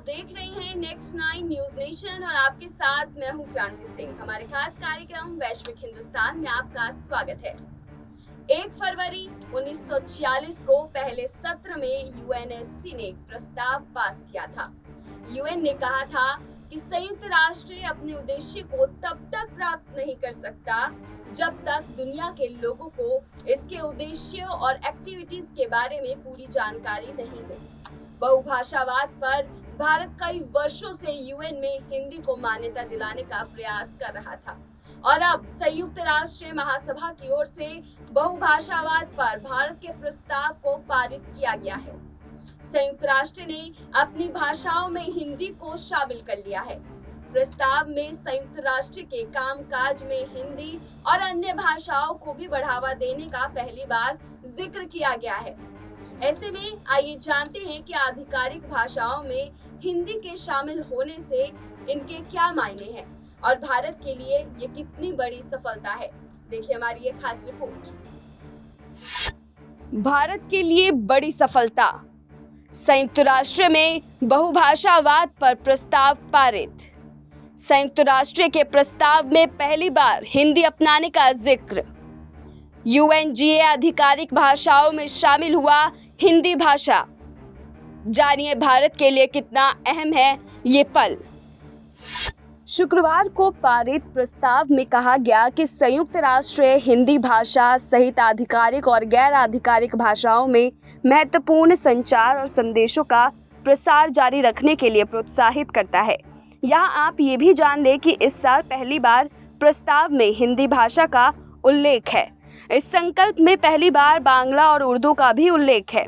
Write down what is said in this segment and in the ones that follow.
देख रहे हैं नेक्स्ट 9 न्यूज नेशन और आपके साथ मैं हूं क्रांति सिंह। हमारे खास कार्यक्रम वैश्विक हिंदुस्तान में आपका स्वागत है। 1 फरवरी 1946 को पहले सत्र में यूएनएससी ने एक प्रस्ताव पास किया था। यूएन ने कहा था कि संयुक्त राष्ट्र अपने उद्देश्य को तब तक प्राप्त नहीं कर सकता जब तक दुनिया के लोगों को इसके उद्देश्यों और एक्टिविटीज के बारे में पूरी जानकारी नहीं हो। बहुभाषावाद पर भारत कई वर्षों से यूएन में हिंदी को मान्यता दिलाने का प्रयास कर रहा था और अब संयुक्त राष्ट्र महासभा की ओर से बहुभाषावाद पर भारत के प्रस्ताव को पारित किया गया है। संयुक्त राष्ट्र ने अपनी भाषाओं में हिंदी को शामिल कर लिया है। प्रस्ताव में संयुक्त राष्ट्र के कामकाज में हिंदी और अन्य भाषाओं को भी बढ़ावा देने का पहली बार जिक्र किया गया है। ऐसे में आइए जानते हैं कि आधिकारिक भाषाओं में हिंदी के शामिल होने से इनके क्या मायने हैं और भारत के लिए ये कितनी बड़ी सफलता है। देखिए हमारी ये खास रिपोर्ट। भारत के लिए बड़ी सफलता, संयुक्त राष्ट्र में बहुभाषावाद पर प्रस्ताव पारित। संयुक्त राष्ट्र के प्रस्ताव में पहली बार हिंदी अपनाने का जिक्र। यूएनजीए आधिकारिक भाषाओं में शामिल हुआ हिंदी भाषा। जानिए भारत के लिए कितना अहम है ये पल। शुक्रवार को पारित प्रस्ताव में कहा गया कि संयुक्त राष्ट्र हिंदी भाषा सहित आधिकारिक और गैर आधिकारिक भाषाओं में महत्वपूर्ण संचार और संदेशों का प्रसार जारी रखने के लिए प्रोत्साहित करता है। यहाँ आप ये भी जान लें कि इस साल पहली बार प्रस्ताव में हिंदी भाषा का उल्लेख है। इस संकल्प में पहली बार बांग्ला और उर्दू का भी उल्लेख है।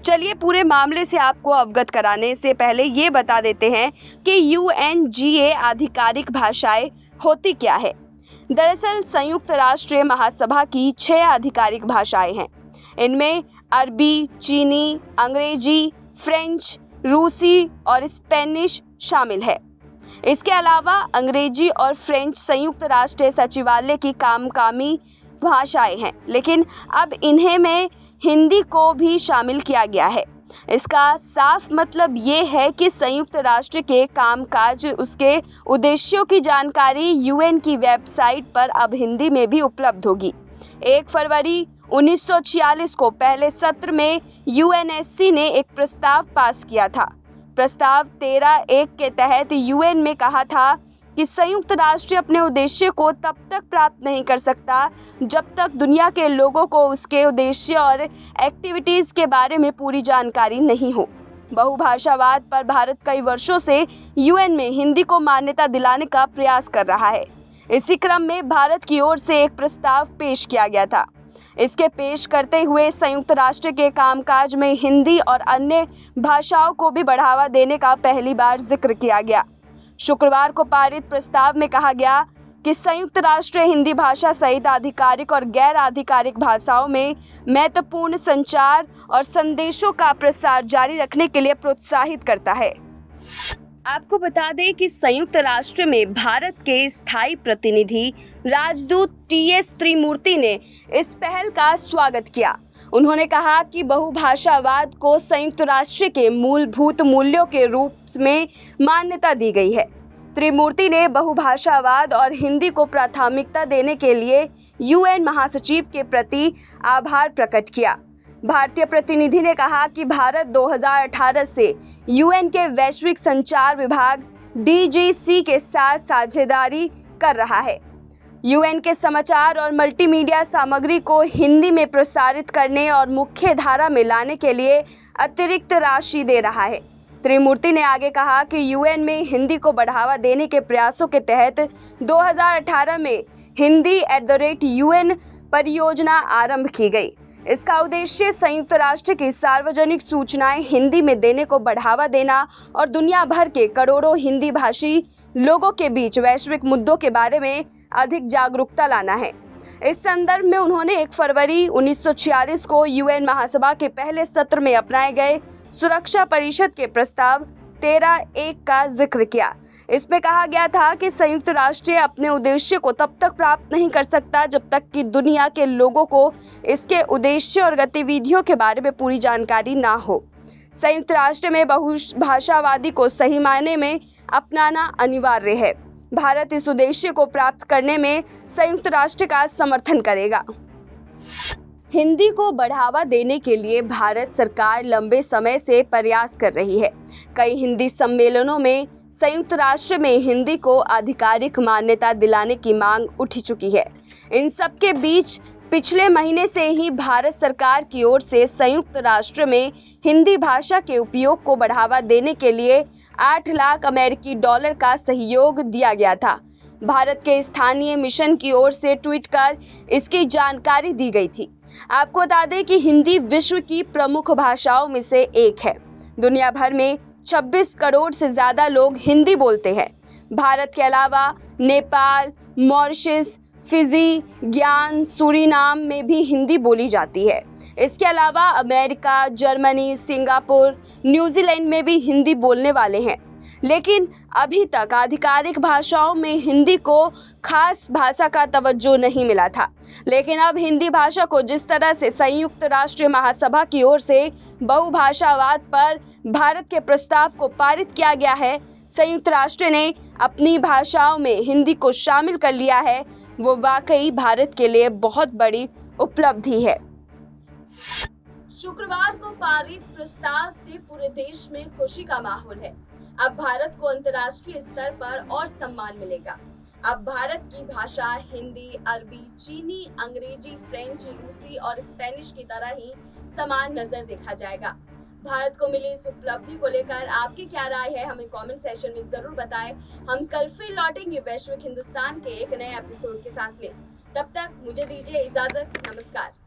चलिए पूरे मामले से आपको अवगत कराने से पहले ये बता देते हैं कि यूएनजीए आधिकारिक भाषाएं होती क्या है। दरअसल संयुक्त राष्ट्र महासभा की 6 आधिकारिक भाषाएं हैं। इनमें अरबी, चीनी, अंग्रेजी, फ्रेंच, रूसी और स्पेनिश शामिल है। इसके अलावा अंग्रेजी और फ्रेंच संयुक्त राष्ट्र सचिवालय की कामकामी भाषाएं हैं, लेकिन अब इन्हें में हिंदी को भी शामिल किया गया है। इसका साफ मतलब ये है कि संयुक्त राष्ट्र के कामकाज, उसके उद्देश्यों की जानकारी यूएन की वेबसाइट पर अब हिंदी में भी उपलब्ध होगी। 1 फरवरी 1946 को पहले सत्र में यूएनएससी ने एक प्रस्ताव पास किया था। प्रस्ताव 13(1) के तहत यूएन में कहा था कि संयुक्त राष्ट्र अपने उद्देश्य को तब तक प्राप्त नहीं कर सकता जब तक दुनिया के लोगों को उसके उद्देश्य और एक्टिविटीज़ के बारे में पूरी जानकारी नहीं हो। बहुभाषावाद पर भारत कई वर्षों से यूएन में हिंदी को मान्यता दिलाने का प्रयास कर रहा है। इसी क्रम में भारत की ओर से एक प्रस्ताव पेश किया गया था। इसके पेश करते हुए संयुक्त राष्ट्र के कामकाज में हिंदी और अन्य भाषाओं को भी बढ़ावा देने का पहली बार जिक्र किया गया। शुक्रवार को पारित प्रस्ताव में कहा गया कि संयुक्त राष्ट्र हिंदी भाषा सहित आधिकारिक और गैर आधिकारिक भाषाओं में महत्वपूर्ण संचार और संदेशों का प्रसार जारी रखने के लिए प्रोत्साहित करता है। आपको बता दें कि संयुक्त राष्ट्र में भारत के स्थायी प्रतिनिधि राजदूत टीएस त्रिमूर्ति ने इस पहल का स्वागत किया। उन्होंने कहा कि बहुभाषावाद को संयुक्त राष्ट्र के मूलभूत मूल्यों के रूप में मान्यता दी गई है। त्रिमूर्ति ने बहुभाषावाद और हिंदी को प्राथमिकता देने के लिए यूएन महासचिव के प्रति आभार प्रकट किया। भारतीय प्रतिनिधि ने कहा कि भारत 2018 से यूएन के वैश्विक संचार विभाग डीजीसी के साथ साझेदारी कर रहा है। यूएन के समाचार और मल्टीमीडिया सामग्री को हिंदी में प्रसारित करने और मुख्य धारा में लाने के लिए अतिरिक्त राशि दे रहा है। त्रिमूर्ति ने आगे कहा कि यूएन में हिंदी को बढ़ावा देने के प्रयासों के तहत 2018 में हिंदी @UN परियोजना आरंभ की गई। इसका उद्देश्य संयुक्त राष्ट्र की सार्वजनिक सूचनाएं हिंदी में देने को बढ़ावा देना और दुनिया भर के करोड़ों हिंदी भाषी लोगों के बीच वैश्विक मुद्दों के बारे में अधिक जागरूकता लाना है। इस संदर्भ में उन्होंने 1 फरवरी 1946 को यूएन महासभा के पहले सत्र में अपनाए गए सुरक्षा परिषद के प्रस्ताव 13(1) का जिक्र किया। इसमें कहा गया था कि संयुक्त राष्ट्र अपने उद्देश्य को तब तक प्राप्त नहीं कर सकता जब तक कि दुनिया के लोगों को इसके उद्देश्य और गतिविधियों के बारे में पूरी जानकारी ना हो। संयुक्त राष्ट्र में बहुभाषावादी को सही मायने में अपनाना अनिवार्य है। भारत इस उद्देश्य को प्राप्त करने में संयुक्त राष्ट्र का समर्थन करेगा। हिंदी को बढ़ावा देने के लिए भारत सरकार लंबे समय से प्रयास कर रही है। कई हिंदी सम्मेलनों में संयुक्त राष्ट्र में हिंदी को आधिकारिक मान्यता दिलाने की मांग उठ चुकी है। इन सब के बीच पिछले महीने से ही भारत सरकार की ओर से संयुक्त राष्ट्र में हिंदी भाषा के उपयोग को बढ़ावा देने के लिए 8 लाख अमेरिकी डॉलर का सहयोग दिया गया था। भारत के स्थानीय मिशन की ओर से ट्वीट कर इसकी जानकारी दी गई थी। आपको बता दें कि हिंदी विश्व की प्रमुख भाषाओं में से एक है। दुनिया भर में 26 करोड़ से ज़्यादा लोग हिंदी बोलते हैं। भारत के अलावा नेपाल, मॉरिशस, फिजी, ज्ञान, सूरीनाम में भी हिंदी बोली जाती है। इसके अलावा अमेरिका, जर्मनी, सिंगापुर, न्यूजीलैंड में भी हिंदी बोलने वाले हैं। लेकिन अभी तक आधिकारिक भाषाओं में हिंदी को खास भाषा का तवज्जो नहीं मिला था। लेकिन अब हिंदी भाषा को जिस तरह से संयुक्त राष्ट्र महासभा की ओर से बहुभाषावाद पर भारत के प्रस्ताव को पारित किया गया है, संयुक्त राष्ट्र ने अपनी भाषाओं में हिंदी को शामिल कर लिया है, वो वाकई भारत के लिए बहुत बड़ी उपलब्धि है। शुक्रवार को पारित प्रस्ताव से पूरे देश में खुशी का माहौल है। अब भारत को अंतर्राष्ट्रीय स्तर पर और सम्मान मिलेगा। अब भारत की भाषा हिंदी, अरबी, चीनी, अंग्रेजी, फ्रेंच, रूसी और स्पेनिश की तरह ही समान नजर देखा जाएगा। भारत को मिली इस उपलब्धि को लेकर आपकी क्या राय है, हमें कमेंट सेक्शन में जरूर बताएं। हम कल फिर लौटेंगे वैश्विक हिंदुस्तान के एक नए एपिसोड के साथ में। तब तक मुझे दीजिए इजाजत। नमस्कार।